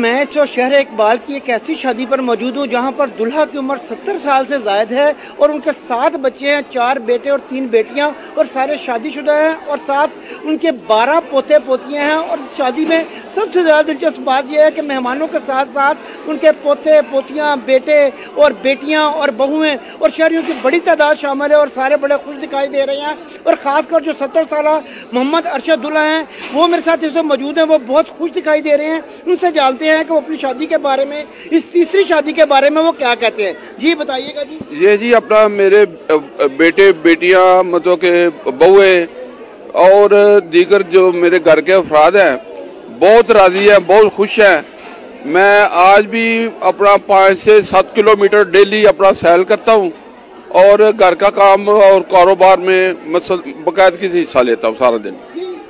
मैं इस वक्त शहर इकबाल की एक ऐसी शादी पर मौजूद हूँ जहाँ पर दुल्हा की उम्र 70 साल से ज़ायद है और उनके 7 बच्चे हैं, 4 बेटे और 3 बेटियाँ और सारे शादीशुदा हैं और साथ उनके 12 पोते पोतियाँ हैं। और इस शादी में सबसे ज़्यादा दिलचस्प बात यह है कि मेहमानों के साथ साथ उनके पोते पोतियाँ, बेटे और बेटियाँ और बहुएँ और शहरियों की बड़ी तादाद शामिल है और सारे बड़े खुश दिखाई दे रहे हैं। और ख़ासकर जो 70 साल मोहम्मद अरशद दुल्हा हैं वो मेरे साथ इस वक्त मौजूद हैं, वो बहुत खुश दिखाई दे रहे हैं। उनसे जानते हैं कि वो अपनी शादी के बारे में, इस तीसरी शादी के बारे में वो क्या कहते हैं। जी बताइएगा जी। ये जी अपना मेरे बेटे बेटियां मतलब के बहुए और दीगर जो मेरे घर के अफराद हैं बहुत राजी हैं, बहुत खुश हैं। मैं आज भी अपना 5 से 7 किलोमीटर डेली अपना सैर करता हूँ और घर का काम और कारोबार में बाकायदगी से हिस्सा लेता हूँ सारा दिन।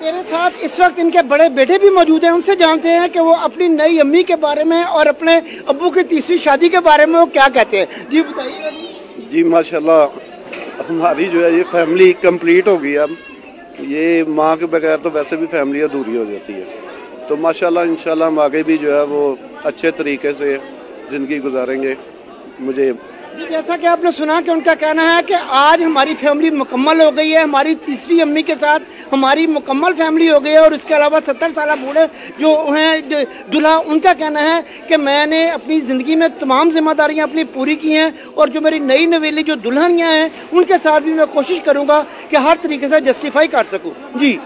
मेरे साथ इस वक्त इनके बड़े बेटे भी मौजूद हैं, उनसे जानते हैं कि वो अपनी नई अम्मी के बारे में और अपने अब्बू की तीसरी शादी के बारे में वो क्या कहते हैं। जी बताइएगा जी। जी माशाल्लाह हमारी जो है ये फैमिली कंप्लीट हो गई। अब ये माँ के बगैर तो वैसे भी फैमिली अधूरी हो जाती है, तो माशाल्लाह इंशाल्लाह हम आगे भी जो है वो अच्छे तरीके से ज़िंदगी गुजारेंगे। मुझे जी जैसा कि आपने सुना कि उनका कहना है कि आज हमारी फैमिली मुकम्मल हो गई है, हमारी तीसरी अम्मी के साथ हमारी मुकम्मल फैमिली हो गई है। और इसके अलावा 70 साल बूढ़े जो हैं दूल्हा, उनका कहना है कि मैंने अपनी ज़िंदगी में तमाम जिम्मेदारियां अपनी पूरी की हैं और जो मेरी नई नवेली जो दुल्हनियाँ हैं उनके साथ भी मैं कोशिश करूँगा कि हर तरीके से जस्टिफाई कर सकूँ। जी।